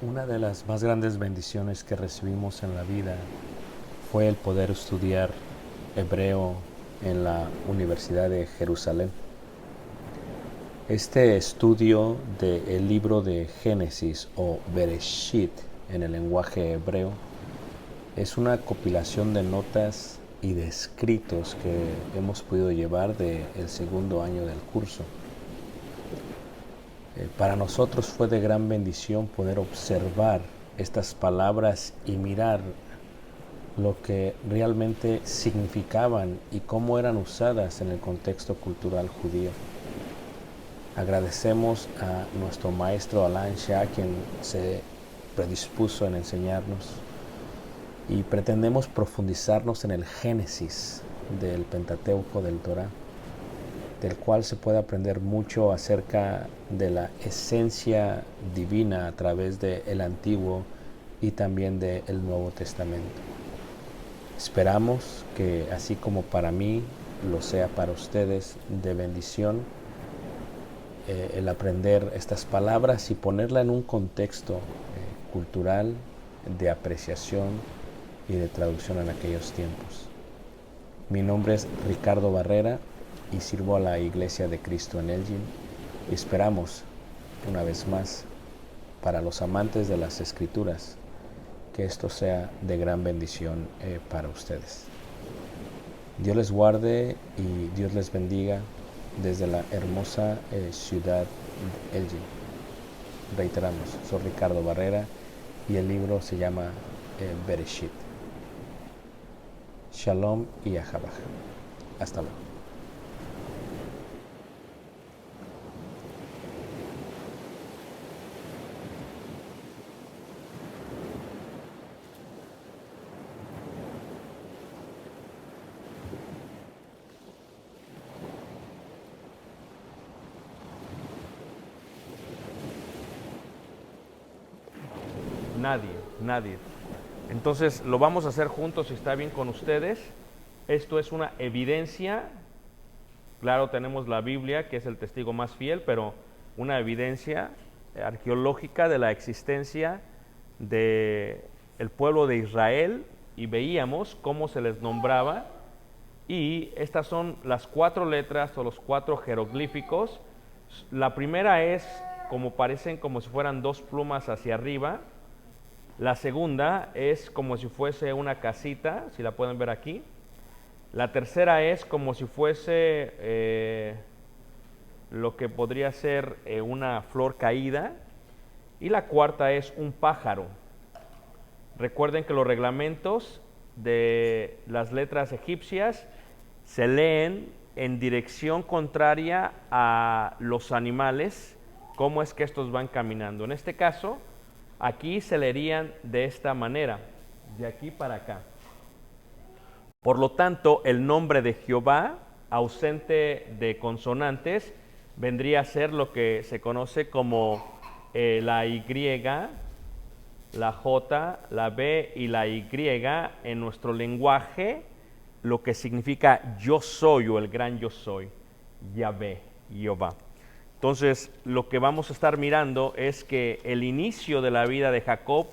Una de las más grandes bendiciones que recibimos en la vida fue el poder estudiar hebreo en la Universidad de Jerusalén. Este estudio del libro de Génesis o Bereshit en el lenguaje hebreo es una compilación de notas y de escritos que hemos podido llevar del segundo año del curso. Para nosotros fue de gran bendición poder observar estas palabras y mirar lo que realmente significaban y cómo eran usadas en el contexto cultural judío. Agradecemos a nuestro maestro Alan Shah, quien se predispuso en enseñarnos, y pretendemos profundizarnos en el Génesis del Pentateuco del Torá, del cual se puede aprender mucho acerca de la esencia divina a través del Antiguo y también del Nuevo Testamento. Esperamos que así como para mí lo sea para ustedes de bendición el aprender estas palabras y ponerla en un contexto cultural de apreciación y de traducción en aquellos tiempos. Mi nombre es Ricardo Barrera y sirvo a la Iglesia de Cristo en Elgin y esperamos, una vez más, para los amantes de las Escrituras, que esto sea de gran bendición para ustedes. Dios les guarde y Dios les bendiga desde la hermosa ciudad de Elgin. Reiteramos, soy Ricardo Barrera y el libro se llama Bereshit. Shalom y Ahabaj. Hasta luego. Nadie, nadie. Entonces lo vamos a hacer juntos si está bien con ustedes. Esto es una evidencia. Claro, tenemos la Biblia, que es el testigo más fiel, pero una evidencia arqueológica de la existencia de el pueblo de Israel, y veíamos cómo se les nombraba, y estas son las 4 letras o los 4 jeroglíficos. La primera es como parecen como si fueran 2 plumas hacia arriba. La segunda es como si fuese una casita, si la pueden ver aquí. La tercera es como si fuese lo que podría ser una flor caída. Y la cuarta es un pájaro. Recuerden que los reglamentos de las letras egipcias se leen en dirección contraria a los animales, cómo es que estos van caminando. En este caso, aquí se leerían de esta manera, de aquí para acá. Por lo tanto, el nombre de Jehová, ausente de consonantes, vendría a ser lo que se conoce como la Y, la J, la B y la Y en nuestro lenguaje, lo que significa yo soy o el gran yo soy, Yahvé, Jehová. Entonces, lo que vamos a estar mirando es que el inicio de la vida de Jacob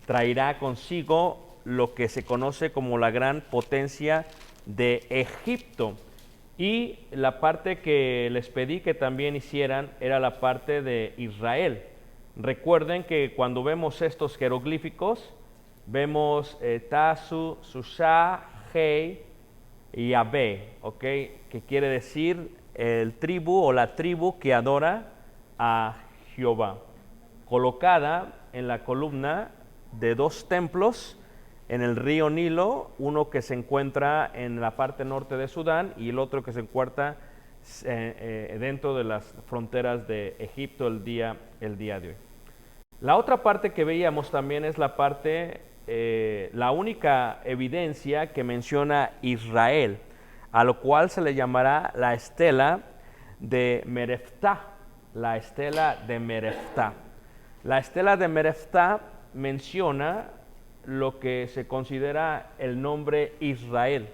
traerá consigo lo que se conoce como la gran potencia de Egipto. Y la parte que les pedí que también hicieran era la parte de Israel. Recuerden que cuando vemos estos jeroglíficos, vemos Tasu, Susha, Hei y Yahvé, ¿ok? Que quiere decir el tribu o la tribu que adora a Jehová, colocada en la columna de 2 templos en el río Nilo, uno que se encuentra en la parte norte de Sudán y el otro que se encuentra dentro de las fronteras de Egipto el día de hoy. La otra parte que veíamos también es la parte, la única evidencia que menciona Israel, a lo cual se le llamará la estela de Mereftá, la estela de Mereftá. La estela de Mereftá menciona lo que se considera el nombre Israel.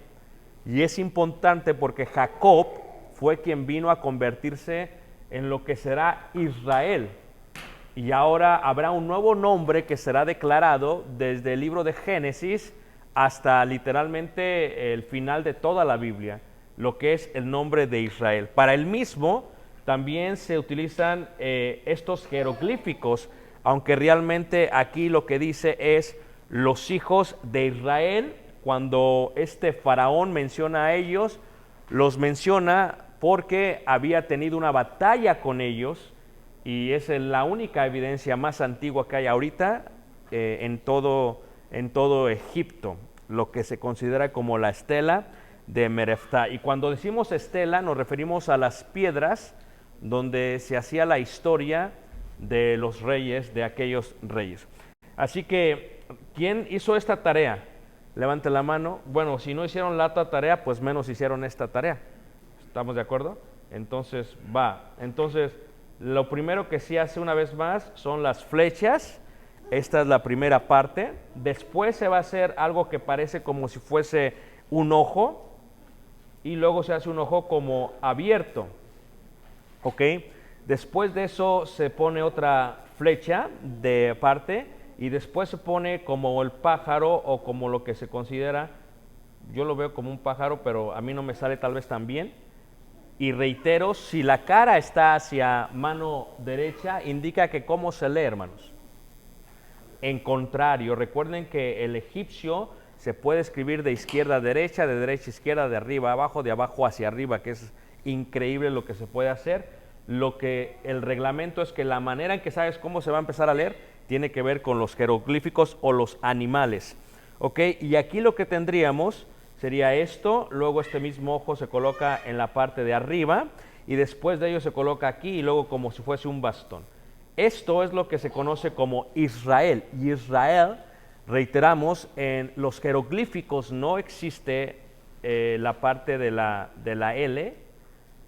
Y es importante porque Jacob fue quien vino a convertirse en lo que será Israel. Y ahora habrá un nuevo nombre que será declarado desde el libro de Génesis hasta literalmente el final de toda la Biblia, lo que es el nombre de Israel. Para el mismo también se utilizan estos jeroglíficos, aunque realmente aquí lo que dice es los hijos de Israel. Cuando este faraón menciona a ellos, los menciona porque había tenido una batalla con ellos, y es la única evidencia más antigua que hay ahorita en todo Egipto, lo que se considera como la estela de Mereftá. Y cuando decimos estela nos referimos a las piedras donde se hacía la historia de los reyes, de aquellos reyes. Así que, ¿quién hizo esta tarea? Levante la mano. Bueno, si no hicieron la otra tarea, pues menos hicieron esta tarea. ¿Estamos de acuerdo? Entonces, Entonces, lo primero que sí hace una vez más son las flechas. Esta es la primera parte. Después se va a hacer algo que parece como si fuese un ojo. Y luego se hace un ojo como abierto. ¿Ok? Después de eso se pone otra flecha de parte. Y después se pone como el pájaro o como lo que se considera. Yo lo veo como un pájaro, pero a mí no me sale tal vez tan bien. Y reitero, si la cara está hacia mano derecha, indica que cómo se lee, hermanos. En contrario, recuerden que el egipcio se puede escribir de izquierda a derecha, de derecha a izquierda, de arriba a abajo, de abajo hacia arriba, que es increíble lo que se puede hacer. Lo que el reglamento es que la manera en que sabes cómo se va a empezar a leer tiene que ver con los jeroglíficos o los animales. ¿Ok? Y aquí lo que tendríamos sería esto, luego este mismo ojo se coloca en la parte de arriba y después de ello se coloca aquí y luego como si fuese un bastón. Esto es lo que se conoce como Israel. Y Israel, reiteramos, en los jeroglíficos no existe la parte de la L,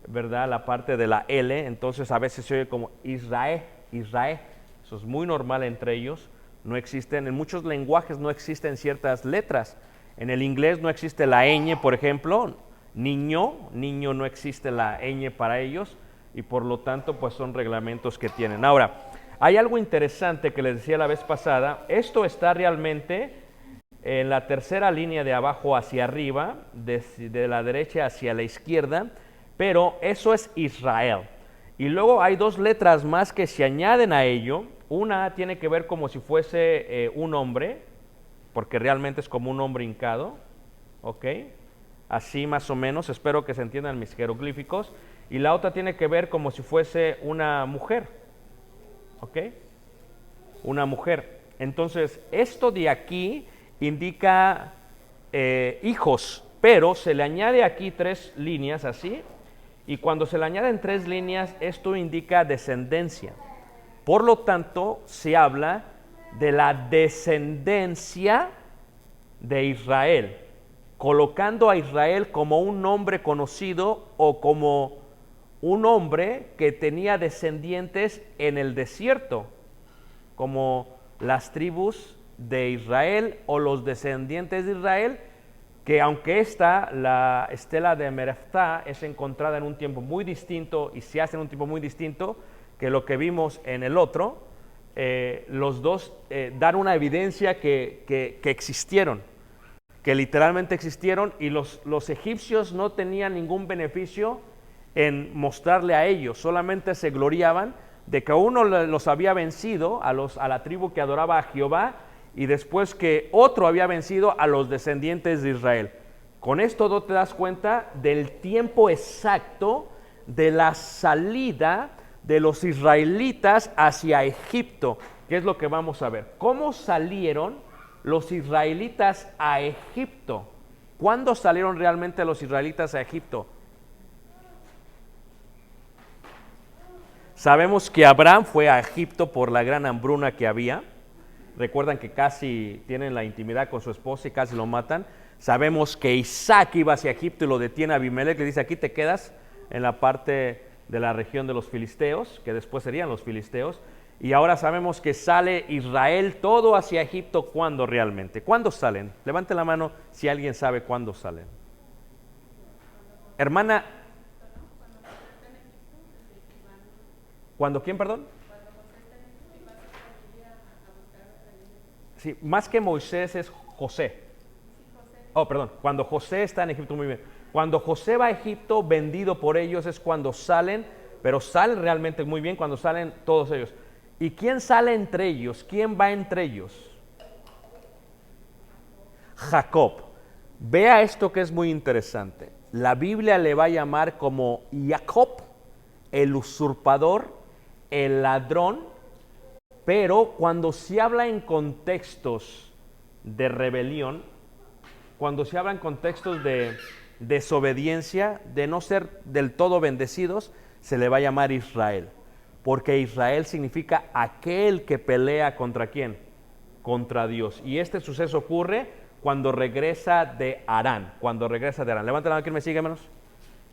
¿verdad? La parte de la L, entonces a veces se oye como Israel, Israel. Eso es muy normal entre ellos. No existen, en muchos lenguajes no existen ciertas letras. En el inglés no existe la ñ, por ejemplo, niño no existe la ñ para ellos y por lo tanto pues son reglamentos que tienen. Ahora, hay algo interesante que les decía la vez pasada, esto está realmente en la tercera línea de abajo hacia arriba, de la derecha hacia la izquierda, pero eso es Israel. Y luego hay dos letras más que se añaden a ello, una tiene que ver como si fuese un hombre, porque realmente es como un hombre hincado, ¿ok? Así más o menos, espero que se entiendan mis jeroglíficos. Y la otra tiene que ver como si fuese una mujer, ¿ok? Una mujer. Entonces, esto de aquí indica hijos, pero se le añade aquí 3 líneas así, y cuando se le añaden 3 líneas, esto indica descendencia. Por lo tanto, se habla de la descendencia de Israel, colocando a Israel como un nombre conocido o como un hombre que tenía descendientes en el desierto, como las tribus de Israel o los descendientes de Israel, que aunque la estela de Mereftá es encontrada en un tiempo muy distinto y se hace en un tiempo muy distinto que lo que vimos en el otro, los dos dan una evidencia que existieron, que literalmente existieron, y los egipcios no tenían ningún beneficio en mostrarle a ellos, solamente se gloriaban de que uno los había vencido a la tribu que adoraba a Jehová, y después que otro había vencido a los descendientes de Israel. Con esto no te das cuenta del tiempo exacto de la salida de los israelitas hacia Egipto, que es lo que vamos a ver. ¿Cómo salieron los israelitas a Egipto? ¿Cuándo salieron realmente los israelitas a Egipto? Sabemos que Abraham fue a Egipto por la gran hambruna que había. Recuerdan que casi tienen la intimidad con su esposa y casi lo matan. Sabemos que Isaac iba hacia Egipto y lo detiene Abimelech, le dice: aquí te quedas en la parte de la región de los filisteos, que después serían los filisteos. Y ahora sabemos que sale Israel todo hacia Egipto. ¿Cuándo realmente? ¿Cuándo salen? Levante la mano si alguien sabe cuándo salen. Hermana, ¿cuándo quién, perdón? Sí, más que Moisés es José. Oh, perdón, cuando José está en Egipto, muy bien. Cuando José va a Egipto, vendido por ellos, es cuando salen, pero salen realmente muy bien cuando salen todos ellos. ¿Y quién sale entre ellos? ¿Quién va entre ellos? Jacob. Vea esto que es muy interesante. La Biblia le va a llamar como Jacob, el usurpador, el ladrón, pero cuando se habla en contextos de rebelión, cuando se habla en contextos de desobediencia, de no ser del todo bendecidos, se le va a llamar Israel, porque Israel significa aquel que pelea contra ¿quién? Contra Dios. Y este suceso ocurre cuando regresa de Harán, Levanta la mano, ¿quién me sigue, hermanos?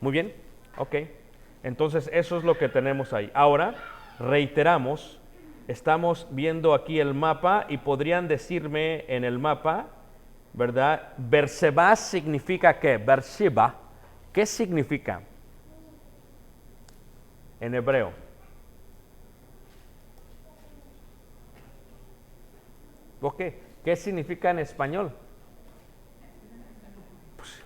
Muy bien, ok. Entonces eso es lo que tenemos ahí. Ahora, reiteramos, estamos viendo aquí el mapa y podrían decirme en el mapa, ¿verdad? Berseba significa ¿qué? Beersheba, ¿qué significa en hebreo? Ok, ¿qué significa en español? Pues,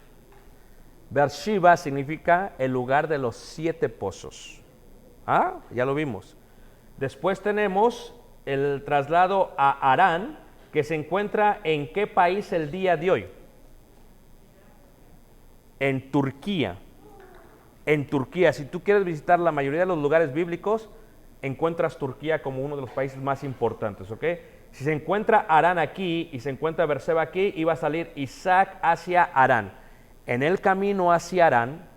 Beersheba significa el lugar de los 7 pozos. Ah, ya lo vimos. Después tenemos el traslado a Harán, que se encuentra en qué país el día de hoy? En Turquía. En Turquía, si tú quieres visitar la mayoría de los lugares bíblicos, encuentras Turquía como uno de los países más importantes, ¿ok? Si se encuentra Harán aquí y se encuentra Berseba aquí, iba a salir Isaac hacia Harán. En el camino hacia Harán,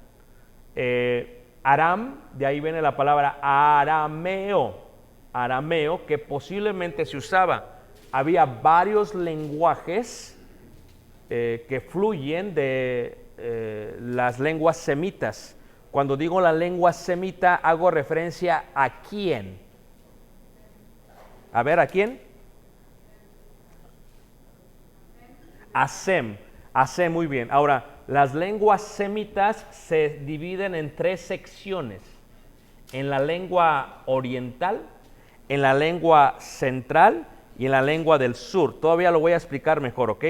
Aram, de ahí viene la palabra arameo, que posiblemente se usaba. Había varios lenguajes que fluyen de las lenguas semitas. Cuando digo la lengua semita, hago referencia a quién. A ver, ¿a quién? A Sem. A Sem, muy bien. Ahora, las lenguas semitas se dividen en 3 secciones. En la lengua oriental, en la lengua central y en la lengua del sur. Todavía lo voy a explicar mejor, ¿ok?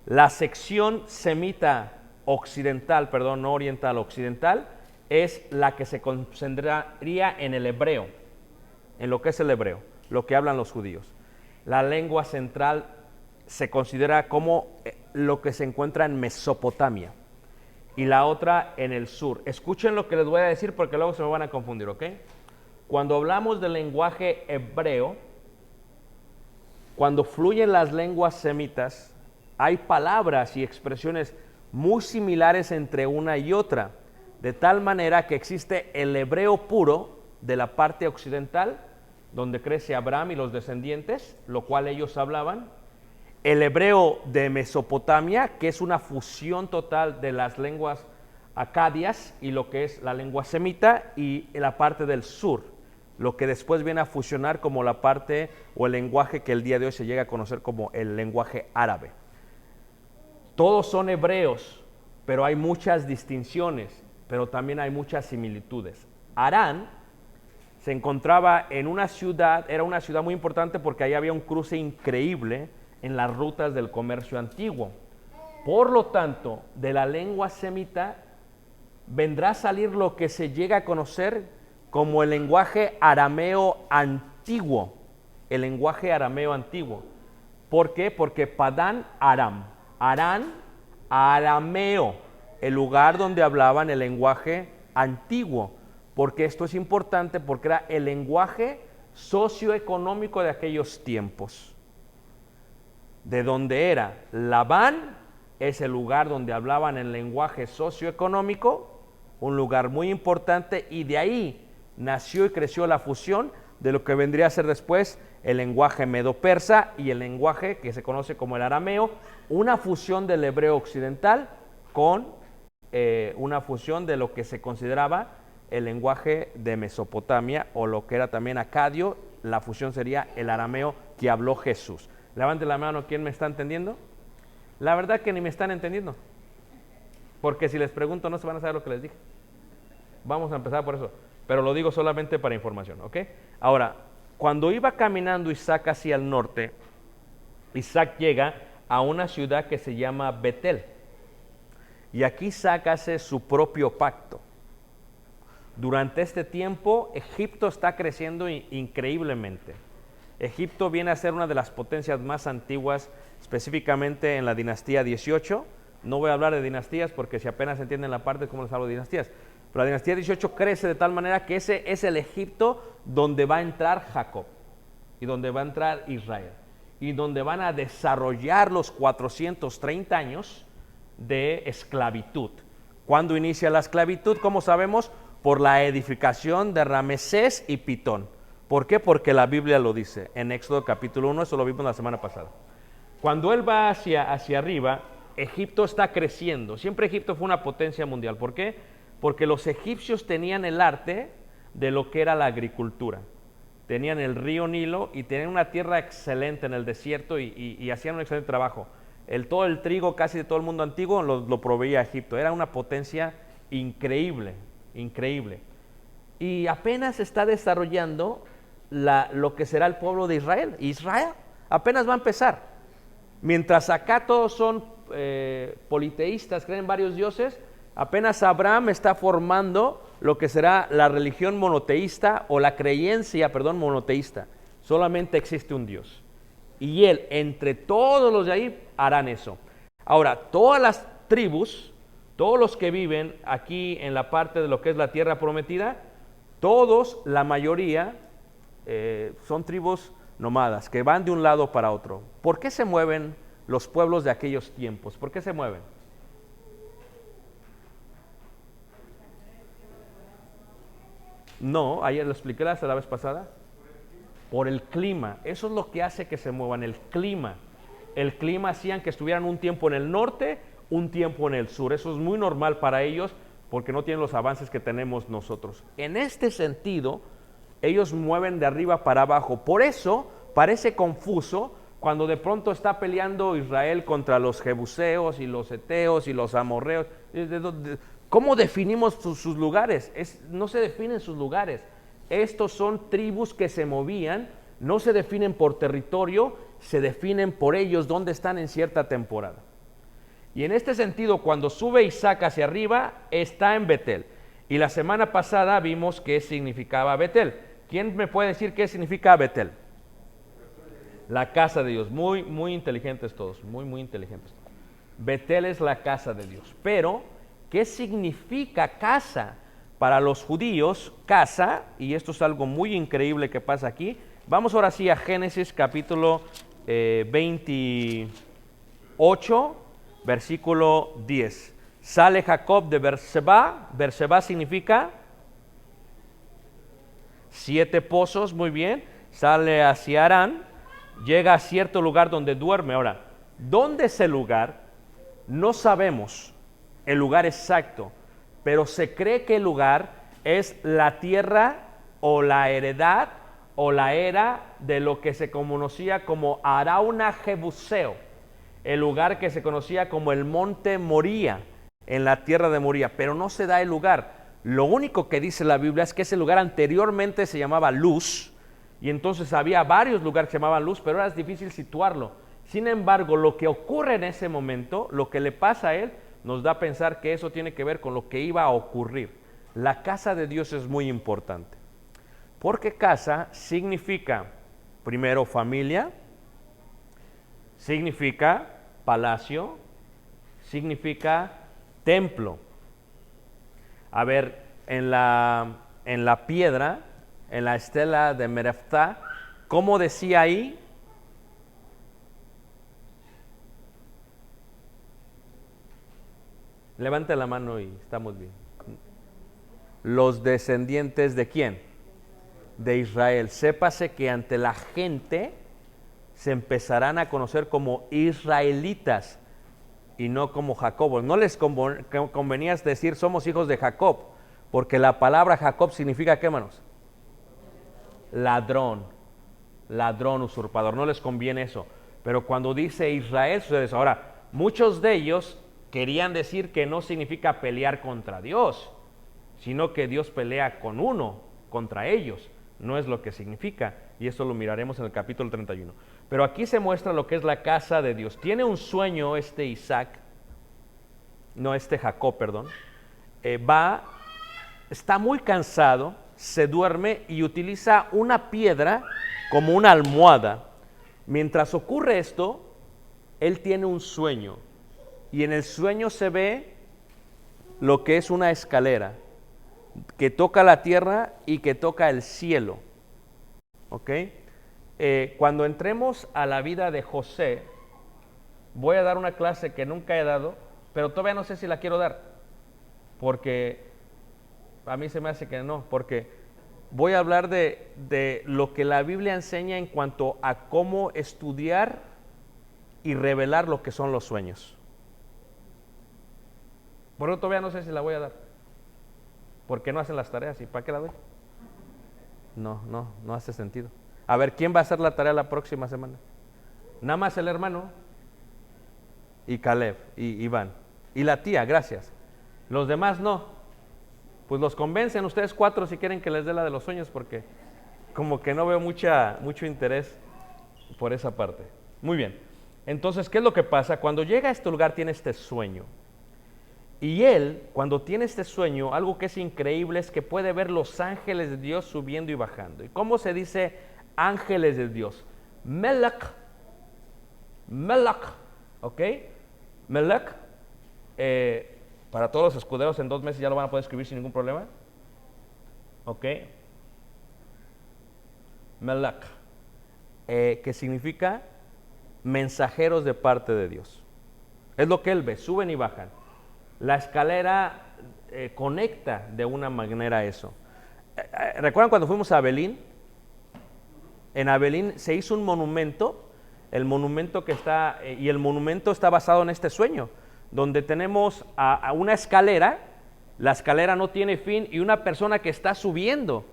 La sección semita occidental, perdón, no oriental, occidental, es la que se concentraría en el hebreo, en lo que es el hebreo, lo que hablan los judíos. La lengua central se considera como lo que se encuentra en Mesopotamia y la otra en el sur. Escuchen lo que les voy a decir porque luego se me van a confundir, ¿ok? Cuando hablamos del lenguaje hebreo, cuando fluyen las lenguas semitas, hay palabras y expresiones muy similares entre una y otra, de tal manera que existe el hebreo puro de la parte occidental, donde crece Abraham y los descendientes, lo cual ellos hablaban, el hebreo de Mesopotamia, que es una fusión total de las lenguas acadias y lo que es la lengua semita, y la parte del sur, lo que después viene a fusionar como la parte o el lenguaje que el día de hoy se llega a conocer como el lenguaje árabe. Todos son hebreos, pero hay muchas distinciones, pero también hay muchas similitudes. Harán se encontraba en una ciudad, era una ciudad muy importante porque ahí había un cruce increíble en las rutas del comercio antiguo. Por lo tanto, de la lengua semita vendrá a salir lo que se llega a conocer como el lenguaje arameo antiguo. El lenguaje arameo antiguo. ¿Por qué? Porque Padán Aram, Harán arameo, el lugar donde hablaban el lenguaje antiguo. Porque esto es importante porque era el lenguaje socioeconómico de aquellos tiempos. De donde era Labán, es el lugar donde hablaban el lenguaje socioeconómico, un lugar muy importante, y de ahí nació y creció la fusión de lo que vendría a ser después el lenguaje medo-persa y el lenguaje que se conoce como el arameo, una fusión del hebreo occidental con una fusión de lo que se consideraba el lenguaje de Mesopotamia o lo que era también acadio. La fusión sería el arameo que habló Jesús. Levante la mano, ¿quién me está entendiendo? La verdad que ni me están entendiendo, porque si les pregunto no se van a saber lo que les dije. Vamos a empezar por eso, pero lo digo solamente para información, ¿ok? Ahora, cuando iba caminando Isaac hacia el norte, Isaac llega a una ciudad que se llama Betel. Y aquí Isaac hace su propio pacto. Durante este tiempo, Egipto está creciendo increíblemente. Egipto viene a ser una de las potencias más antiguas, específicamente en la dinastía 18. No voy a hablar de dinastías porque si apenas entienden la parte, ¿cómo les hablo de dinastías? Pero la dinastía 18 crece de tal manera que ese es el Egipto donde va a entrar Jacob y donde va a entrar Israel y donde van a desarrollar los 430 años de esclavitud. ¿Cuándo inicia la esclavitud? ¿Cómo sabemos? Por la edificación de Ramesés y Pitón. ¿Por qué? Porque la Biblia lo dice en Éxodo capítulo 1, eso lo vimos la semana pasada. Cuando él va hacia arriba, Egipto está creciendo. Siempre Egipto fue una potencia mundial. ¿Por qué? Porque los egipcios tenían el arte de lo que era la agricultura. Tenían el río Nilo y tenían una tierra excelente en el desierto y hacían un excelente trabajo. Todo el trigo casi de todo el mundo antiguo lo proveía Egipto. Era una potencia increíble, increíble. Y apenas está desarrollando lo que será el pueblo de Israel. Israel apenas va a empezar. Mientras acá todos son politeístas, creen en varios dioses, apenas Abraham está formando lo que será la religión monoteísta o la creencia, monoteísta. Solamente existe un Dios. Y él, entre todos los de ahí, harán eso. Ahora, todas las tribus, todos los que viven aquí en la parte de lo que es la tierra prometida, todos, la mayoría, son tribus nómadas, que van de un lado para otro. ¿Por qué se mueven los pueblos de aquellos tiempos? ¿Por qué se mueven? No, ayer lo expliqué la vez pasada. Por el clima. Eso es lo que hace que se muevan, el clima. El clima hacían que estuvieran un tiempo en el norte, un tiempo en el sur. Eso es muy normal para ellos porque no tienen los avances que tenemos nosotros. En este sentido, ellos mueven de arriba para abajo. Por eso parece confuso cuando de pronto está peleando Israel contra los jebuseos y los heteos y los amorreos. ¿Cómo definimos sus lugares? No se definen sus lugares. Estos son tribus que se movían, no se definen por territorio, se definen por ellos dónde están en cierta temporada. Y en este sentido, cuando sube Isaac hacia arriba, está en Betel. Y la semana pasada vimos qué significaba Betel. ¿Quién me puede decir qué significa Betel? La casa de Dios. Muy, muy inteligentes todos, muy, muy inteligentes. Betel es la casa de Dios. Pero, ¿qué significa casa? Para los judíos, casa, y esto es algo muy increíble que pasa aquí. Vamos ahora sí a Génesis capítulo 28, versículo 10. Sale Jacob de Berseba. Berseba significa 7 pozos, muy bien. Sale hacia Harán, llega a cierto lugar donde duerme. Ahora, ¿dónde es el lugar? No sabemos el lugar exacto, pero se cree que el lugar es la tierra o la heredad o la era de lo que se conocía como Arauna Jebuseo, el lugar que se conocía como el monte Moría, en la tierra de Moría, pero no se da el lugar. Lo único que dice la Biblia es que ese lugar anteriormente se llamaba Luz, y entonces había varios lugares que se llamaban Luz, pero era difícil situarlo. Sin embargo, lo que ocurre en ese momento, lo que le pasa a él, nos da a pensar que eso tiene que ver con lo que iba a ocurrir. La casa de Dios es muy importante, porque casa significa, primero, familia, significa palacio, significa templo. A ver, en la piedra, en la estela de Mereftá, ¿cómo decía ahí? Levante la mano y estamos bien. Los descendientes ¿de quién? De Israel. Sépase que ante la gente se empezarán a conocer como israelitas y no como Jacobos. No les convenía decir somos hijos de Jacob, porque la palabra Jacob significa ¿qué, hermanos? Ladrón, ladrón, usurpador. No les conviene eso. Pero cuando dice Israel, sucede eso. Ahora, muchos de ellos querían decir que no significa pelear contra Dios, sino que Dios pelea con uno, contra ellos. no es lo que significa, y esto lo miraremos en el capítulo 31. Pero aquí se muestra lo que es la casa de Dios. Tiene un sueño Jacob, perdón. Está muy cansado, se duerme y utiliza una piedra como una almohada. Mientras ocurre esto, él tiene un sueño, y en el sueño se ve lo que es una escalera que toca la tierra y que toca el cielo. ¿Ok? Cuando entremos a la vida de José, voy a dar una clase que nunca he dado, pero todavía no sé si la quiero dar, porque a mí se me hace que no, porque voy a hablar de lo que la Biblia enseña en cuanto a cómo estudiar y revelar lo que son los sueños. Por eso todavía no sé si la voy a dar, porque no hacen las tareas, ¿y para qué la doy? No hace sentido. A ver, ¿quién va a hacer la tarea la próxima semana? Nada más el hermano y Caleb y Iván y la tía, gracias. Los demás no. Pues los convencen ustedes 4 si quieren que les dé la de los sueños, porque como que no veo mucho interés por esa parte. Muy bien. Entonces, ¿qué es lo que pasa? Cuando llega a este lugar tiene este sueño. Y él, cuando tiene este sueño, algo que es increíble es que puede ver los ángeles de Dios subiendo y bajando. ¿Y cómo se dice ángeles de Dios? Melech, ¿ok? Melech, para todos los escuderos en 2 meses ya lo van a poder escribir sin ningún problema. ¿Ok? Melech, que significa mensajeros de parte de Dios. Es lo que él ve, suben y bajan. La escalera conecta de una manera eso. ¿Recuerdan cuando fuimos a Abelín? En Abelín se hizo un monumento, el monumento está basado en este sueño, donde tenemos a una escalera, la escalera no tiene fin y una persona que está subiendo.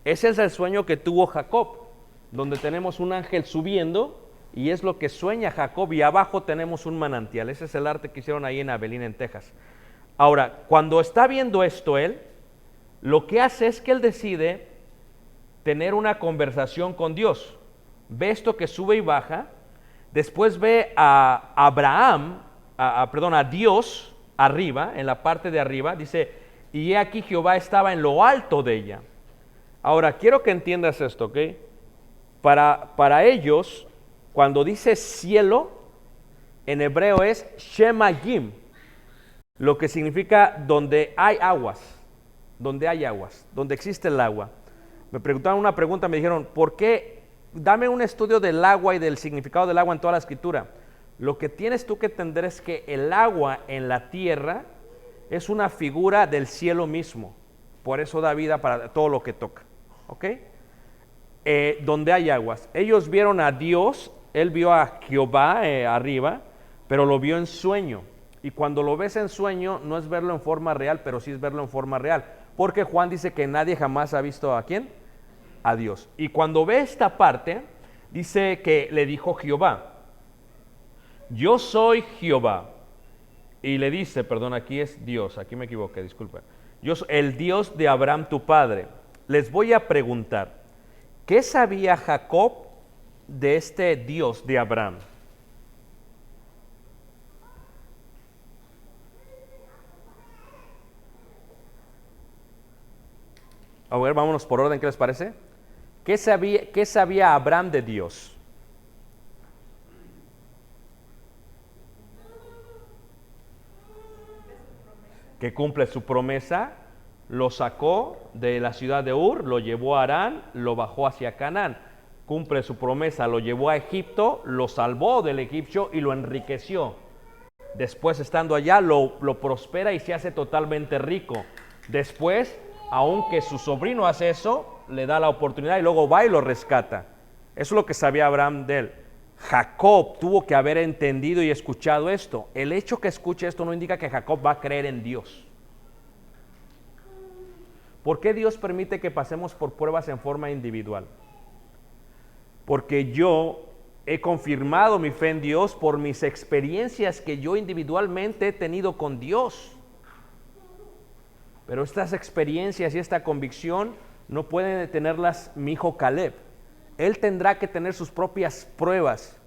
Ese es el sueño que tuvo Jacob, donde tenemos un ángel subiendo y es lo que sueña Jacob, y abajo tenemos un manantial. Ese es el arte que hicieron ahí en Abelín, en Texas. Ahora, cuando está viendo esto él, lo que hace es que él decide tener una conversación con Dios. Ve esto que sube y baja, después ve a Dios arriba, en la parte de arriba, dice, y he aquí Jehová estaba en lo alto de ella. Ahora, quiero que entiendas esto, ¿ok? Para ellos, cuando dice cielo, en hebreo es Shemayim, lo que significa donde hay aguas, donde existe el agua. Me preguntaron una pregunta, me dijeron, ¿por qué? Dame un estudio del agua y del significado del agua en toda la escritura. Lo que tienes tú que entender es que el agua en la tierra es una figura del cielo mismo. Por eso da vida para todo lo que toca. ¿Ok? Donde hay aguas. Ellos vieron a Dios, él vio a Jehová arriba, pero lo vio en sueño. Y cuando lo ves en sueño, no es verlo en forma real, pero sí es verlo en forma real. Porque Juan dice que nadie jamás ha visto ¿a quién? A Dios. Y cuando ve esta parte, dice que le dijo Jehová, yo soy Jehová. Y le dice, perdón, aquí es Dios, aquí me equivoqué, disculpa. Yo soy el Dios de Abraham tu padre. Les voy a preguntar, ¿qué sabía Jacob de este Dios de Abraham? A ver, vámonos por orden, ¿qué les parece? ¿Qué sabía Abraham de Dios? Que cumple su promesa, lo sacó de la ciudad de Ur, lo llevó a Harán, lo bajó hacia Canaán. Cumple su promesa, lo llevó a Egipto, lo salvó del egipcio y lo enriqueció. Después, estando allá, lo prospera y se hace totalmente rico. Después, aunque su sobrino hace eso, le da la oportunidad y luego va y lo rescata. Eso es lo que sabía Abraham de él. Jacob tuvo que haber entendido y escuchado esto. El hecho que escuche esto no indica que Jacob va a creer en Dios. ¿Por qué Dios permite que pasemos por pruebas en forma individual? Porque yo he confirmado mi fe en Dios por mis experiencias que yo individualmente he tenido con Dios. Pero estas experiencias y esta convicción no puede tenerlas mi hijo Caleb. Él tendrá que tener sus propias pruebas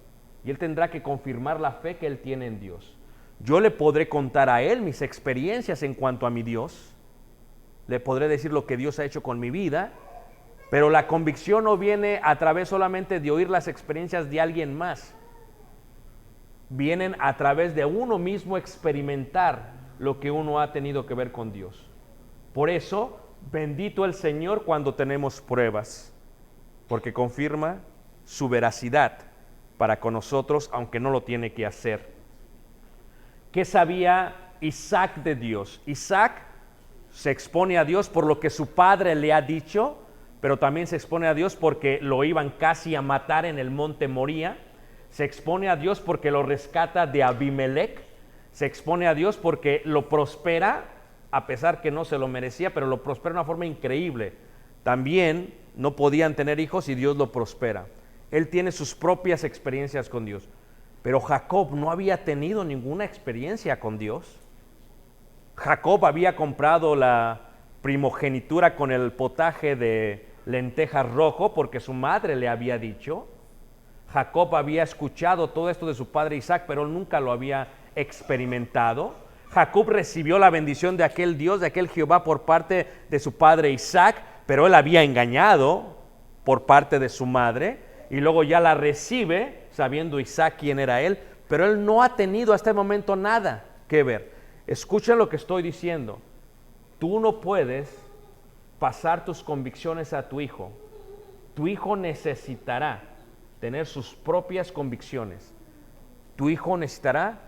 y él tendrá que confirmar la fe que él tiene en Dios. Yo le podré contar a él mis experiencias en cuanto a mi Dios, le podré decir lo que Dios ha hecho con mi vida, pero la convicción no viene a través solamente de oír las experiencias de alguien más. Vienen a través de uno mismo experimentar lo que uno ha tenido que ver con Dios. Por eso, bendito el Señor cuando tenemos pruebas, porque confirma su veracidad para con nosotros, aunque no lo tiene que hacer. ¿Qué sabía Isaac de Dios? Isaac se expone a Dios por lo que su padre le ha dicho, pero también se expone a Dios porque lo iban casi a matar en el monte Moría. Se expone a Dios porque lo rescata de Abimelech. Se expone a Dios porque lo prospera, a pesar que no se lo merecía, pero lo prospera de una forma increíble. También no podían tener hijos y Dios lo prospera. Él tiene sus propias experiencias con Dios. Pero Jacob no había tenido ninguna experiencia con Dios. Jacob había comprado la primogenitura con el potaje de lentejas rojo porque su madre le había dicho. Jacob había escuchado todo esto de su padre Isaac, pero nunca lo había experimentado. Jacob recibió la bendición de aquel Dios, de aquel Jehová por parte de su padre Isaac, pero él había engañado por parte de su madre y luego ya la recibe sabiendo Isaac quién era él, pero él no ha tenido hasta el momento nada que ver. Escuchen lo que estoy diciendo. Tú no puedes pasar tus convicciones a tu hijo. Tu hijo necesitará tener sus propias convicciones. Tu hijo necesitará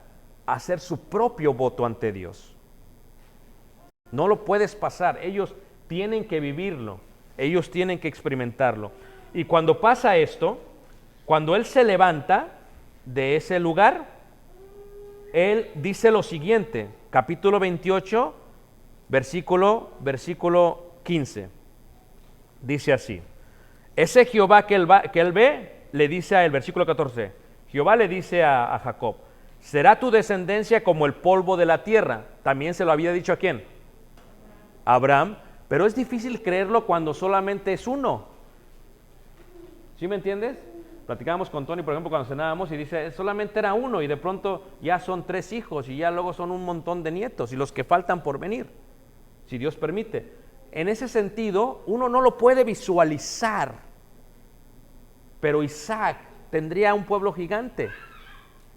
hacer su propio voto ante Dios. No lo puedes pasar. Ellos tienen que vivirlo. Ellos tienen que experimentarlo. Y cuando pasa esto, cuando él se levanta de ese lugar, él dice lo siguiente, capítulo 28, versículo 15. Dice así: ese Jehová que él ve, le dice a él, versículo 14, Jehová le dice a Jacob: será tu descendencia como el polvo de la tierra. También se lo había dicho ¿a quién? A Abraham. Pero es difícil creerlo cuando solamente es uno. ¿Sí me entiendes? Platicábamos con Tony, por ejemplo, cuando cenábamos y dice, solamente era uno y de pronto ya son 3 hijos y ya luego son un montón de nietos y los que faltan por venir, si Dios permite. En ese sentido, uno no lo puede visualizar, pero Isaac tendría un pueblo gigante.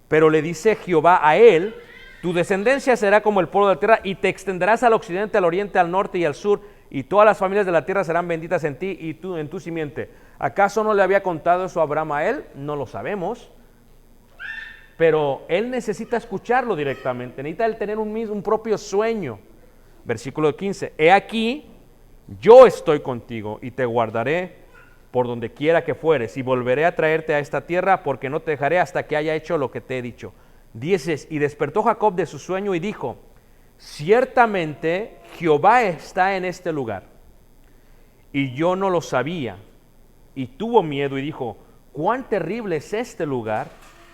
Pero le dice Jehová a él: tu descendencia será como el polvo de la tierra y te extenderás al occidente, al oriente, al norte y al sur, y todas las familias de la tierra serán benditas en ti y tú en tu simiente. ¿Acaso no le había contado eso a Abraham a él? No lo sabemos, pero él necesita escucharlo directamente, necesita él tener un propio sueño. Versículo 15, he aquí, yo estoy contigo y te guardaré por donde quiera que fueres y volveré a traerte a esta tierra porque no te dejaré hasta que haya hecho lo que te he dicho. Dices, y despertó Jacob de su sueño y dijo, ciertamente Jehová está en este lugar y yo no lo sabía. Y tuvo miedo y dijo, cuán terrible es este lugar,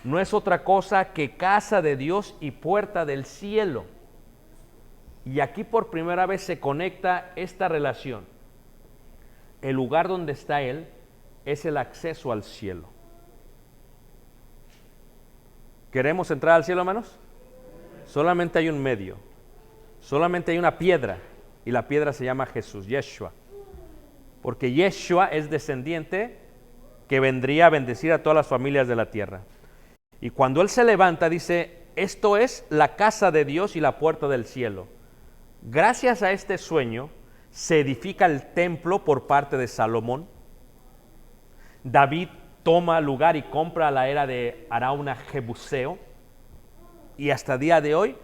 no es otra cosa que casa de Dios y puerta del cielo. Y aquí por primera vez se conecta esta relación. El lugar donde está él es el acceso al cielo. ¿Queremos entrar al cielo, hermanos? Solamente hay un medio, solamente hay una piedra, y la piedra se llama Jesús, Yeshua. Porque Yeshua es descendiente que vendría a bendecir a todas las familias de la tierra. Y cuando él se levanta, dice, esto es la casa de Dios y la puerta del cielo. Gracias a este sueño, se edifica el templo por parte de Salomón. David toma lugar y compra la era de Arauna Jebuseo. Y hasta el día de hoy,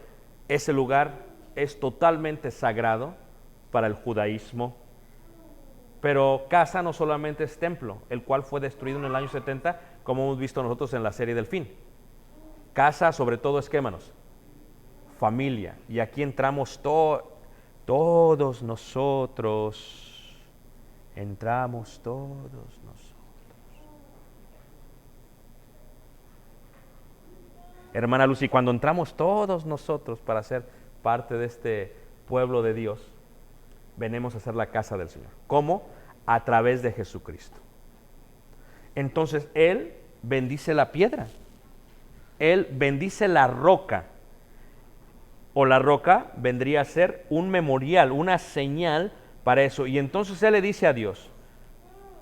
ese lugar es totalmente sagrado para el judaísmo. Pero casa no solamente es templo, el cual fue destruido en el año 70, como hemos visto nosotros en la serie del fin. Casa sobre todo es, ¿qué, hermanos? Familia. Y aquí entramos todos nosotros. Entramos todos nosotros. Hermana Lucy, cuando entramos todos nosotros para ser parte de este pueblo de Dios, venimos a ser la casa del Señor. ¿Cómo? a través de Jesucristo. Entonces Él bendice la piedra, Él bendice la roca, o la roca vendría a ser un memorial, una señal para eso. Y entonces Él le dice a Dios,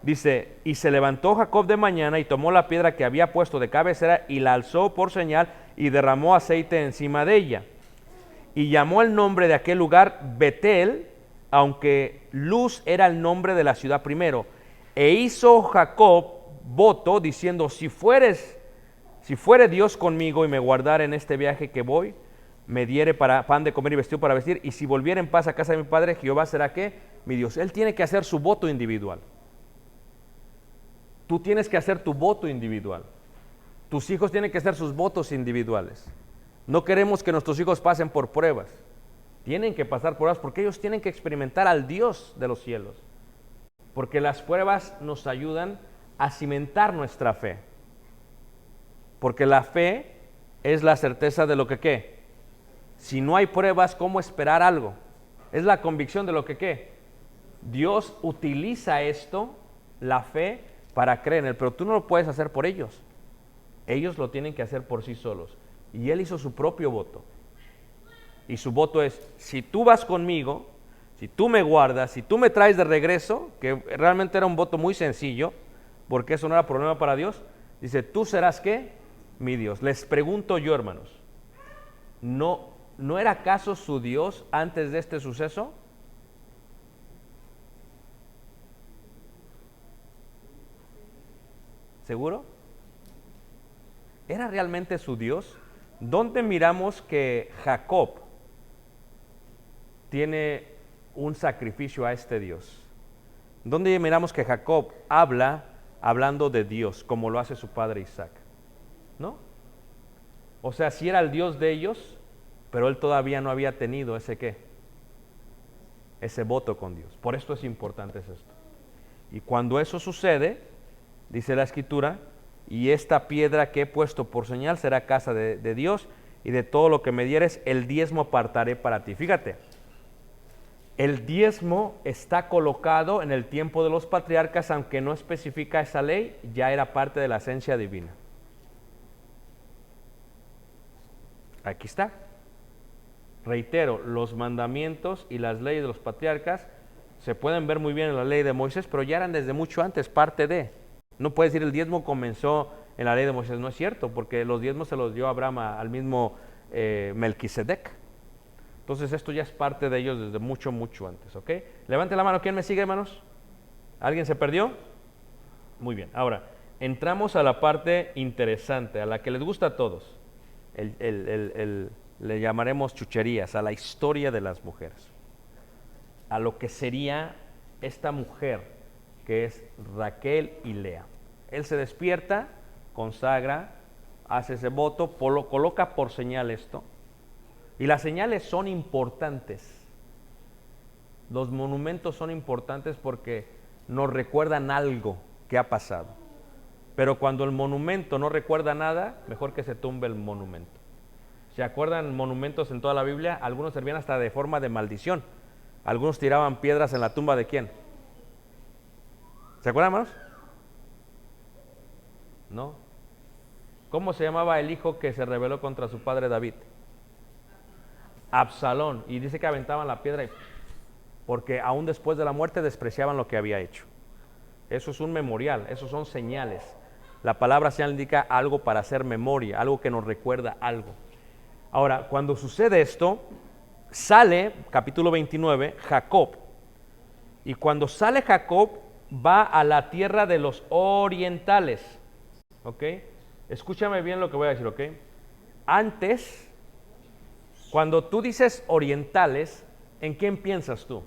dice, y se levantó Jacob de mañana y tomó la piedra que había puesto de cabecera y la alzó por señal y derramó aceite encima de ella. Y llamó el nombre de aquel lugar Betel, aunque Luz era el nombre de la ciudad primero. E hizo Jacob voto diciendo, si fuere Dios conmigo y me guardare en este viaje que voy, me diere para pan de comer y vestido para vestir, y si volviera en paz a casa de mi padre, Jehová será ¿qué? Mi Dios. Él tiene que hacer su voto individual. Tú tienes que hacer tu voto individual. Tus hijos tienen que hacer sus votos individuales. No queremos que nuestros hijos pasen por pruebas. Tienen que pasar pruebas porque ellos tienen que experimentar al Dios de los cielos. Porque las pruebas nos ayudan a cimentar nuestra fe. Porque la fe es la certeza de lo que ¿qué? Si no hay pruebas, ¿cómo esperar algo? Es la convicción de lo que ¿qué? Dios utiliza esto, la fe, para creer en Él, pero tú no lo puedes hacer por ellos. Ellos lo tienen que hacer por sí solos. Y Él hizo su propio voto. Y su voto es, si tú vas conmigo, si tú me guardas, si tú me traes de regreso, que realmente era un voto muy sencillo, porque eso no era problema para Dios, dice, tú serás ¿qué? Mi Dios. Les pregunto yo, hermanos, ¿no era acaso su Dios antes de este suceso? ¿Seguro? ¿Era realmente su Dios? ¿Dónde miramos que Jacob tiene un sacrificio a este Dios? ¿Dónde miramos que Jacob habla hablando de Dios, como lo hace su padre Isaac? ¿No? O sea, sí era el Dios de ellos, pero él todavía no había tenido ese ¿qué? Ese voto con Dios. Por esto es importante esto. Y cuando eso sucede, dice la Escritura, y esta piedra que he puesto por señal será casa de Dios, y de todo lo que me dieres, el diezmo apartaré para ti. Fíjate, el diezmo está colocado en el tiempo de los patriarcas, aunque no especifica esa ley, ya era parte de la esencia divina. Aquí está. Reitero, los mandamientos y las leyes de los patriarcas se pueden ver muy bien en la ley de Moisés, pero ya eran desde mucho antes parte de. No puedes decir el diezmo comenzó en la ley de Moisés, no es cierto, porque los diezmos se los dio Abraham al mismo Melquisedec. Entonces esto ya es parte de ellos desde mucho, mucho antes, ¿ok? Levante la mano, ¿quién me sigue, hermanos? ¿Alguien se perdió? Muy bien, ahora, entramos a la parte interesante, a la que les gusta a todos. Le llamaremos chucherías, a la historia de las mujeres. A lo que sería esta mujer, que es Raquel y Lea. Él se despierta, consagra, hace ese voto, coloca por señal esto. Y las señales son importantes. Los monumentos son importantes porque nos recuerdan algo que ha pasado. Pero cuando el monumento no recuerda nada, mejor que se tumbe el monumento. ¿Se acuerdan monumentos en toda la Biblia? Algunos servían hasta de forma de maldición. Algunos tiraban piedras en la tumba de ¿quién? ¿Se acuerdan, hermanos? ¿No? ¿Cómo se llamaba el hijo que se rebeló contra su padre David? Absalón. Y dice que aventaban la piedra porque aún después de la muerte despreciaban lo que había hecho. Eso es un memorial, eso son señales. La palabra señal indica algo para hacer memoria, algo que nos recuerda algo. Ahora, cuando sucede esto, sale, capítulo 29, Jacob. Y cuando sale Jacob, va a la tierra de los orientales. ¿Ok? Escúchame bien lo que voy a decir, ¿ok? Antes, cuando tú dices orientales, ¿en quién piensas tú?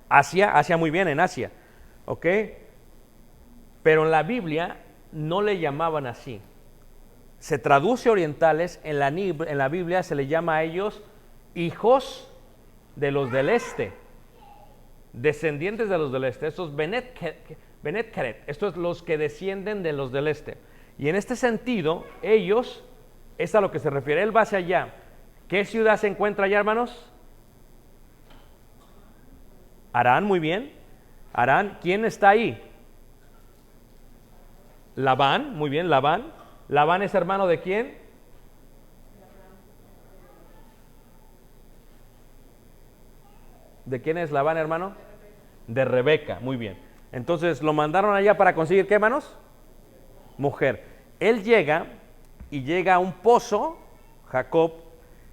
Asia, muy bien, en Asia. ¿Ok? Pero en la Biblia no le llamaban así. Se traduce orientales, en la Biblia se le llama a ellos hijos de los del este, descendientes de los del este, estos Benet Keret, estos los que descienden de los del este. Y en este sentido, ellos, es a lo que se refiere, él va hacia allá. ¿Qué ciudad se encuentra allá, hermanos? Harán, muy bien. Harán, ¿quién está ahí? Labán, muy bien, Labán. ¿Labán es hermano de quién? ¿De quién es Labán, hermano? De Rebeca, muy bien. Entonces lo mandaron allá para conseguir, ¿qué, hermanos? Mujer. Él llega y llega a un pozo, Jacob,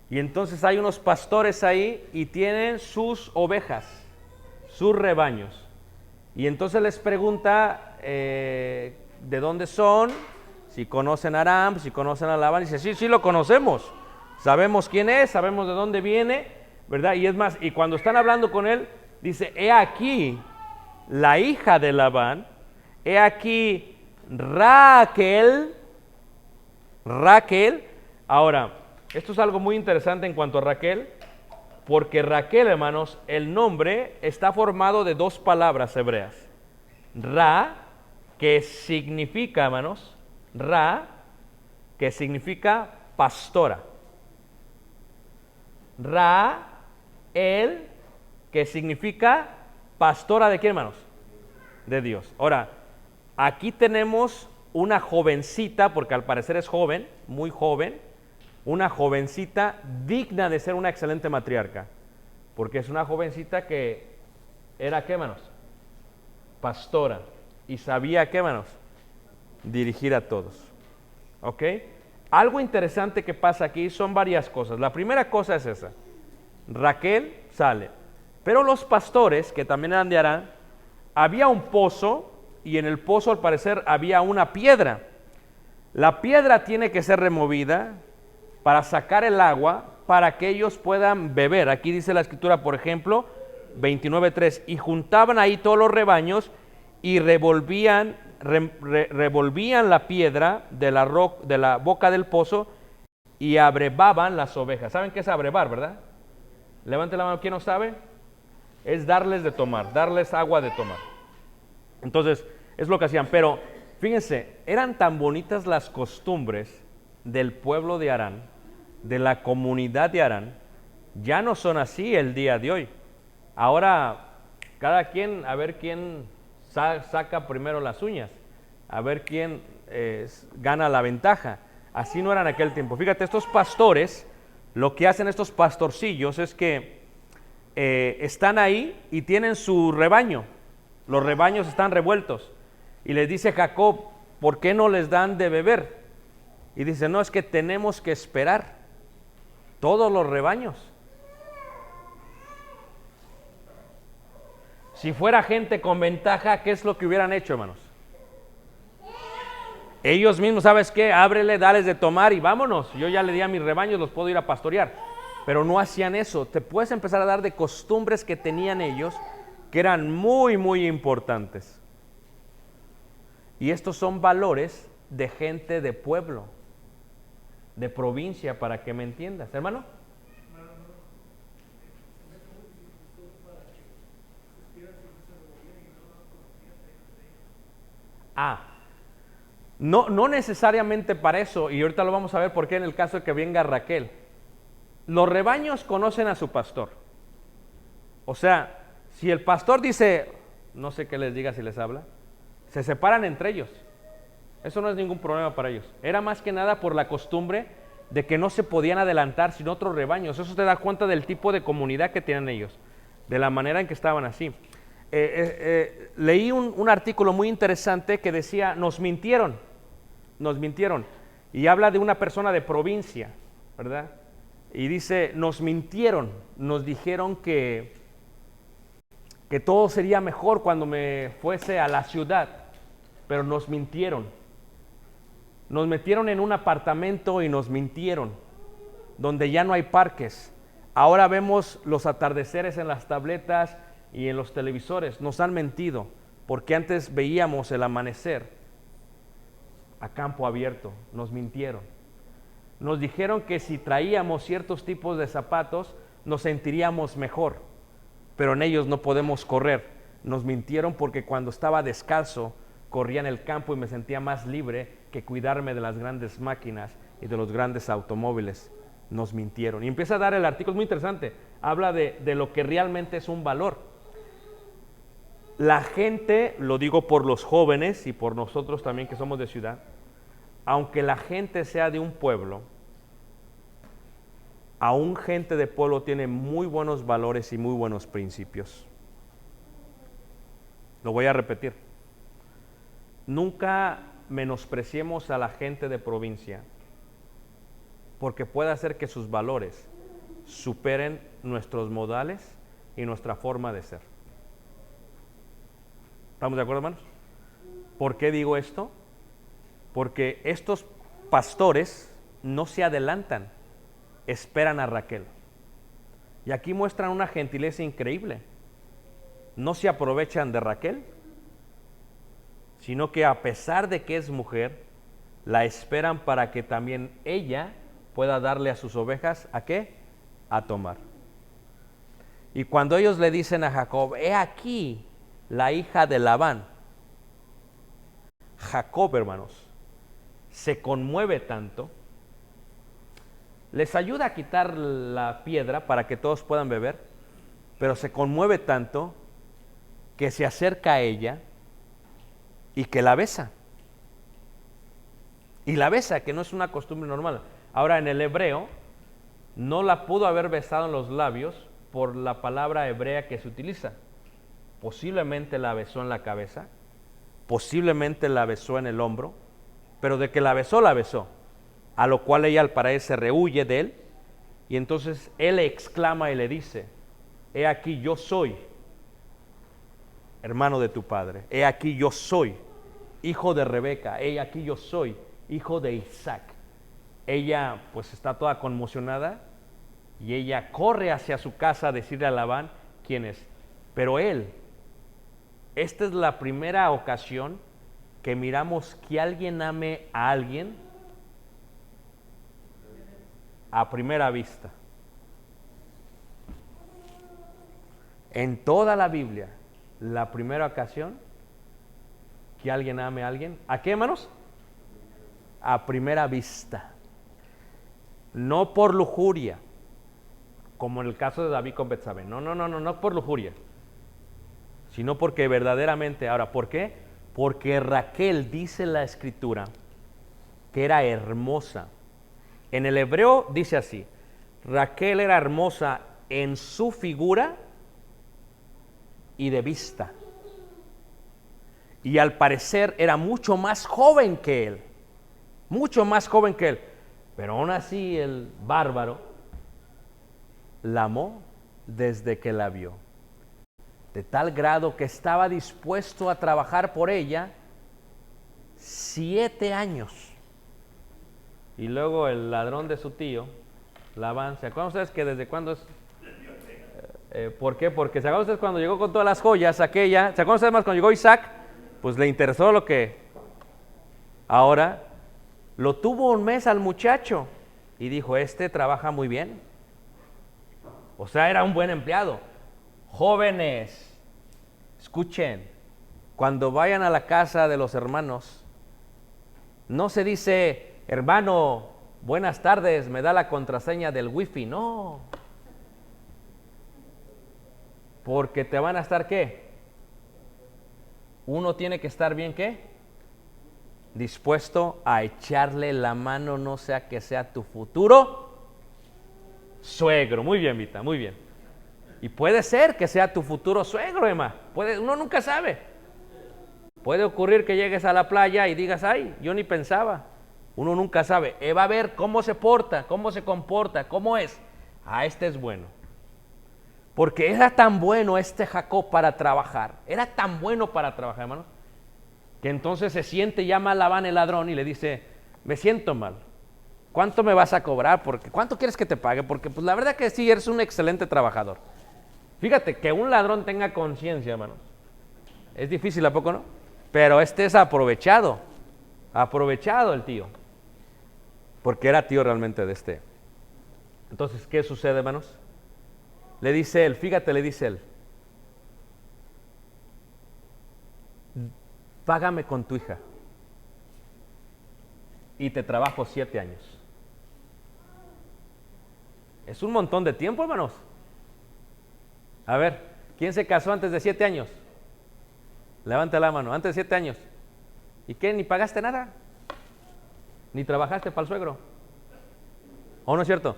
y entonces hay unos pastores ahí y tienen sus ovejas, sus rebaños. Y entonces les pregunta de dónde son, si conocen a Aram, si conocen a Labán. Y dice, sí, sí lo conocemos, sabemos quién es, sabemos de dónde viene, ¿verdad? Y es más, y cuando están hablando con él, dice, he aquí la hija de Labán, he aquí Raquel. Ahora, esto es algo muy interesante en cuanto a Raquel, porque Raquel, hermanos, el nombre está formado de dos palabras hebreas. Ra, que significa, hermanos, Ra, que significa pastora. Ra, el, que significa pastora de quién, hermanos? De Dios. Ahora, aquí tenemos una jovencita, porque al parecer es joven, muy joven, una jovencita digna de ser una excelente matriarca, porque es una jovencita que era, ¿qué, hermanos? Pastora, y sabía, ¿qué, hermanos? Dirigir a todos. ¿Ok? Algo interesante que pasa aquí son varias cosas. La primera cosa es esa. Raquel sale, pero los pastores, que también eran de Harán, había un pozo, y en el pozo al parecer había una piedra. La piedra tiene que ser removida para sacar el agua, para que ellos puedan beber. Aquí dice la escritura, por ejemplo, 29:3, y juntaban ahí todos los rebaños y revolvían la piedra de la boca del pozo y abrevaban las ovejas. ¿Saben qué es abrevar, verdad? Levante la mano, ¿quién no sabe? Es darles de tomar, darles agua de tomar. Entonces, es lo que hacían. Pero, fíjense, eran tan bonitas las costumbres del pueblo de Harán, de la comunidad de Harán, ya no son así el día de hoy. Ahora, cada quien, a ver quién saca primero las uñas, a ver quién gana la ventaja. Así no era en aquel tiempo. Fíjate, estos pastores, lo que hacen estos pastorcillos es que están ahí y tienen su rebaño. Los rebaños están revueltos. Y les dice Jacob, ¿por qué no les dan de beber? Y dice, no, es que tenemos que esperar todos los rebaños. Si fuera gente con ventaja, ¿qué es lo que hubieran hecho, hermanos? Ellos mismos, ¿sabes qué? Ábrele, dales de tomar y vámonos. Yo ya le di a mis rebaños, los puedo ir a pastorear. Pero no hacían eso. Te puedes empezar a dar de costumbres que tenían ellos, que eran muy, muy importantes. Y estos son valores de gente de pueblo, de provincia, para que me entiendas, hermano. No necesariamente para eso, y ahorita lo vamos a ver por qué en el caso de que venga Raquel. Los rebaños conocen a su pastor. O sea, si el pastor dice, no sé qué les diga si les habla, se separan entre ellos. Eso no es ningún problema para ellos. Era más que nada por la costumbre de que no se podían adelantar sin otros rebaños. Eso te da cuenta del tipo de comunidad que tienen ellos, de la manera en que estaban así. Leí un artículo muy interesante que decía, nos mintieron, y habla de una persona de provincia, ¿verdad? Y dice, nos mintieron, nos dijeron que todo sería mejor cuando me fuese a la ciudad, pero nos mintieron. Nos metieron en un apartamento y nos mintieron, donde ya no hay parques. Ahora vemos los atardeceres en las tabletas y en los televisores. Nos han mentido, porque antes veíamos el amanecer a campo abierto. Nos mintieron. Nos dijeron que si traíamos ciertos tipos de zapatos, nos sentiríamos mejor, pero en ellos no podemos correr. Nos mintieron porque cuando estaba descalzo, corría en el campo y me sentía más libre que cuidarme de las grandes máquinas y de los grandes automóviles. Nos mintieron. Y empieza a dar el artículo, es muy interesante, habla de lo que realmente es un valor. La gente, lo digo por los jóvenes y por nosotros también que somos de ciudad, aunque la gente sea de un pueblo, aún gente de pueblo tiene muy buenos valores y muy buenos principios. Lo voy a repetir. Nunca menospreciemos a la gente de provincia, porque puede hacer que sus valores superen nuestros modales y nuestra forma de ser. ¿Estamos de acuerdo, hermanos? ¿Por qué digo esto? Porque estos pastores no se adelantan, esperan a Raquel. Y aquí muestran una gentileza increíble. No se aprovechan de Raquel, sino que a pesar de que es mujer, la esperan para que también ella pueda darle a sus ovejas, ¿a qué? A tomar. Y cuando ellos le dicen a Jacob, he aquí la hija de Labán, Jacob, hermanos, se conmueve tanto, les ayuda a quitar la piedra para que todos puedan beber, pero se conmueve tanto que se acerca a ella y que la besa. Y la besa, que no es una costumbre normal. Ahora, en el hebreo, no la pudo haber besado en los labios por la palabra hebrea que se utiliza. Posiblemente la besó en la cabeza, posiblemente la besó en el hombro, pero de que la besó, la besó. A lo cual ella al parecer se rehuye de él, y entonces él le exclama y le dice, he aquí yo soy hermano de tu padre, he aquí yo soy hijo de Rebeca, he aquí yo soy hijo de Isaac. Ella pues está toda conmocionada y ella corre hacia su casa a decirle a Labán quién es. Pero él, esta es la primera ocasión que miramos que alguien ame a alguien a primera vista. En toda la Biblia, la primera ocasión que alguien ame a alguien, ¿a qué, hermanos? A primera vista. No por lujuria, como en el caso de David con Betsabé. No por lujuria, sino porque verdaderamente. Ahora, ¿por qué? Porque Raquel, dice la Escritura, que era hermosa. En el hebreo dice así, Raquel era hermosa en su figura y de vista. Y al parecer era mucho más joven que él, mucho más joven que él. Pero aún así el bárbaro la amó desde que la vio. De tal grado que estaba dispuesto a trabajar por ella 7 años. Y luego el ladrón de su tío, Labán, ¿se acuerdan ustedes que desde cuándo es? ¿Por qué? Porque ¿se acuerdan ustedes cuando llegó con todas las joyas aquella? ¿Se acuerdan ustedes más cuando llegó Isaac? Pues le interesó lo que... Ahora, lo tuvo un mes al muchacho y dijo, este trabaja muy bien. O sea, era un buen empleado. Jóvenes, escuchen, cuando vayan a la casa de los hermanos, no se dice, hermano, buenas tardes, me da la contraseña del wifi. No. Porque te van a estar, ¿qué? Uno tiene que estar bien, ¿qué? Dispuesto a echarle la mano, no sea que sea tu futuro suegro. Muy bien, Vita, muy bien. Y puede ser que sea tu futuro suegro, Emma. Uno nunca sabe. Puede ocurrir que llegues a la playa y digas, ay, yo ni pensaba. Uno nunca sabe. Va a ver cómo se porta, cómo se comporta, cómo es. Este es bueno. Porque era tan bueno este Jacob para trabajar. Era tan bueno para trabajar, hermanos, que entonces se siente, llama a Labán el ladrón y le dice, me siento mal. ¿Cuánto me vas a cobrar? ¿Cuánto quieres que te pague? Porque pues la verdad que sí, eres un excelente trabajador. Fíjate, que un ladrón tenga conciencia, hermanos. Es difícil, ¿a poco no? Pero este es aprovechado el tío. Porque era tío realmente de este. Entonces, ¿qué sucede, hermanos? Le dice él, fíjate, le dice él, págame con tu hija y te trabajo 7 años. Es un montón de tiempo, hermanos. A ver, ¿quién se casó antes de 7 años? Levante la mano, antes de 7 años. ¿Y qué? ¿Ni pagaste nada? ¿Ni trabajaste para el suegro? ¿O no es cierto?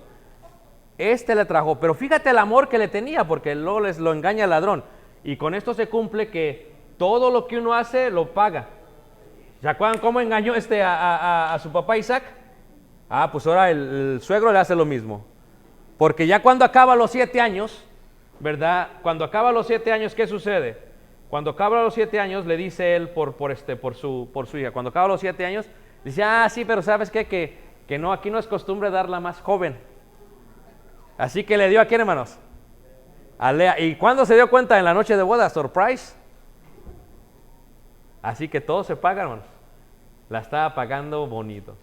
Este le trajo, pero fíjate el amor que le tenía, porque luego les lo engaña el ladrón. Y con esto se cumple que todo lo que uno hace lo paga. ¿Se acuerdan cómo engañó a su papá Isaac? Ah, pues ahora el suegro le hace lo mismo. Porque ya cuando acaba los 7 años, ¿verdad? Cuando acaba los 7 años, ¿qué sucede? Cuando acaba los 7 años, le dice él por su hija, cuando acaba los 7 años, dice, sí, pero ¿sabes qué? Que no, aquí no es costumbre darla más joven. Así que le dio a quién, hermanos, a Lea. ¿Y cuándo se dio cuenta? En la noche de boda, surprise. Así que todo se paga, hermanos. La estaba pagando bonito.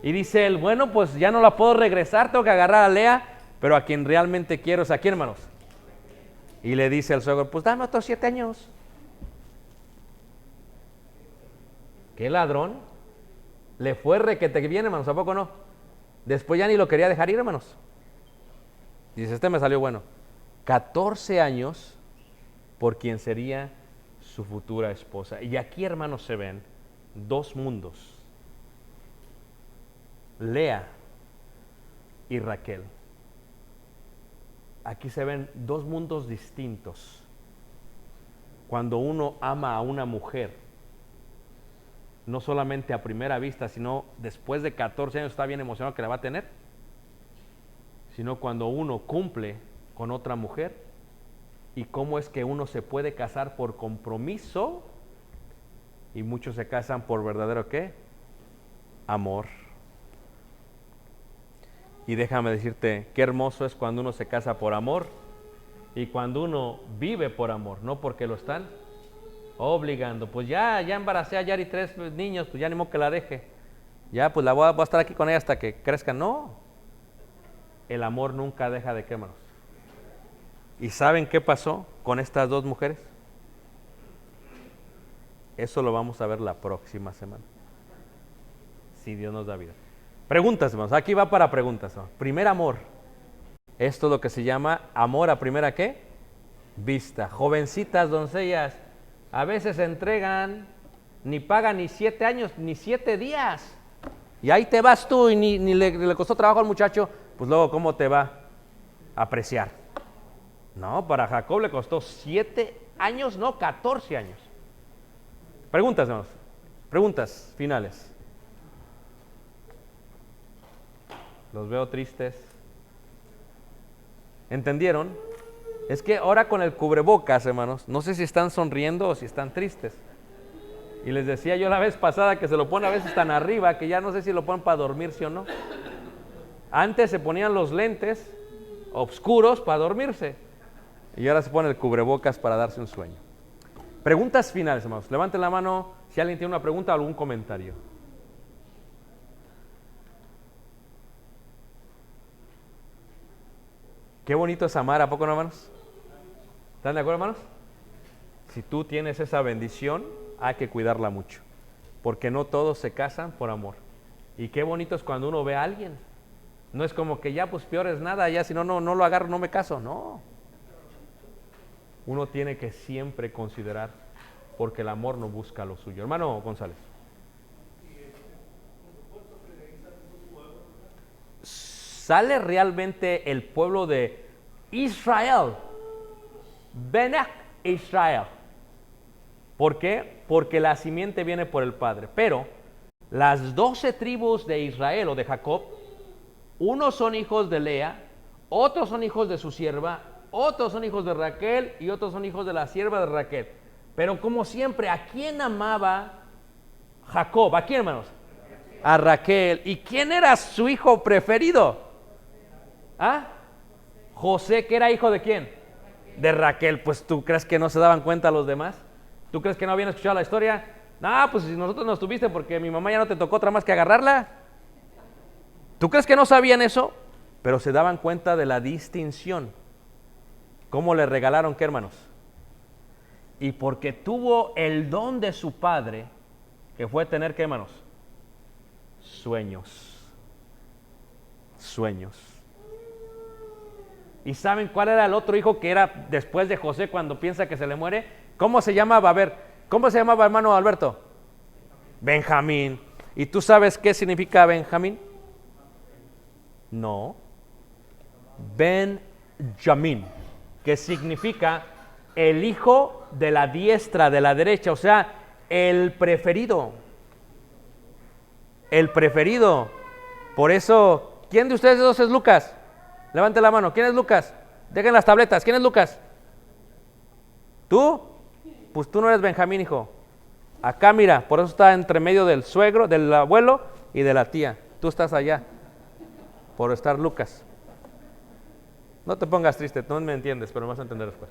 Y dice él, bueno, pues ya no la puedo regresar, tengo que agarrar a Lea, pero a quien realmente quiero es a quién, hermanos. Y le dice al suegro, pues dame otros 7 años. ¿Qué ladrón? Le fue requete bien, hermanos, ¿a poco no? Después ya ni lo quería dejar ir, hermanos. Dice, este me salió bueno. 14 años por quien sería su futura esposa. Y aquí, hermanos, se ven 2 mundos. Lea y Raquel. Aquí se ven 2 mundos distintos. Cuando uno ama a una mujer, no solamente a primera vista, sino después de 14 años está bien emocionado que la va a tener, sino cuando uno cumple con otra mujer y cómo es que uno se puede casar por compromiso y muchos se casan por verdadero ¿qué? Amor. Y déjame decirte, qué hermoso es cuando uno se casa por amor y cuando uno vive por amor, no porque lo están obligando. Pues ya embaracé a Yari 3 niños, pues ya ni modo que la deje. Ya, pues voy a estar aquí con ella hasta que crezca. No, el amor nunca deja de quemarnos. ¿Y saben qué pasó con estas 2 mujeres? Eso lo vamos a ver la próxima semana, si Dios nos da vida. Preguntas, hermanos. Aquí va para preguntas, ¿no? Primer amor. Esto es lo que se llama amor a primera ¿qué? Vista. Jovencitas, doncellas, a veces se entregan, ni pagan ni 7 años, ni 7 días. Y ahí te vas tú y ni le costó trabajo al muchacho, pues luego ¿cómo te va a apreciar? No, para Jacob le costó 7 años, no, 14 años. Preguntas, hermanos. Preguntas finales. Los veo tristes. ¿Entendieron? Es que ahora con el cubrebocas, hermanos, no sé si están sonriendo o si están tristes. Y les decía yo la vez pasada que se lo ponen a veces tan arriba que ya no sé si lo ponen para dormirse o no. Antes se ponían los lentes oscuros para dormirse y ahora se pone el cubrebocas para darse un sueño. Preguntas finales, hermanos. Levanten la mano si alguien tiene una pregunta o algún comentario. Qué bonito es amar, ¿a poco no, hermanos? ¿Están de acuerdo, hermanos? Si tú tienes esa bendición, hay que cuidarla mucho, porque no todos se casan por amor. Y qué bonito es cuando uno ve a alguien. No es como que ya, pues peor es nada, ya si no lo agarro, no me caso. No. Uno tiene que siempre considerar, porque el amor no busca lo suyo. Hermano González. ¿Sale realmente el pueblo de Israel? Benach Israel. ¿Por qué? Porque la simiente viene por el Padre. Pero las 12 tribus de Israel o de Jacob, unos son hijos de Lea, otros son hijos de su sierva, otros son hijos de Raquel y otros son hijos de la sierva de Raquel. Pero como siempre, ¿a quién amaba Jacob? ¿A quién, hermanos? A Raquel. ¿Y quién era su hijo preferido? ¿Ah? José, que era hijo de quién? De Raquel. Pues ¿tú crees que no se daban cuenta los demás? ¿Tú crees que no habían escuchado la historia? No, pues si nosotros nos tuviste porque mi mamá ya no te tocó otra más que agarrarla. ¿Tú crees que no sabían eso? Pero se daban cuenta de la distinción. ¿Cómo le regalaron qué, hermanos? Y porque tuvo el don de su padre, que fue tener qué, hermanos? Sueños. Sueños. ¿Y saben cuál era el otro hijo que era después de José cuando piensa que se le muere? ¿Cómo se llamaba? A ver, ¿cómo se llamaba, hermano Alberto? Benjamín. ¿Y tú sabes qué significa Benjamín? No. Benjamín, que significa el hijo de la diestra, de la derecha, o sea, el preferido. El preferido. Por eso, ¿quién de ustedes dos es Lucas? Levante la mano. ¿Quién es Lucas? Dejen las tabletas. ¿Quién es Lucas? ¿Tú? Pues tú no eres Benjamín, hijo. Acá mira, por eso está entre medio del suegro, del abuelo y de la tía. Tú estás allá, por estar Lucas. No te pongas triste, tú no me entiendes, pero me vas a entender después.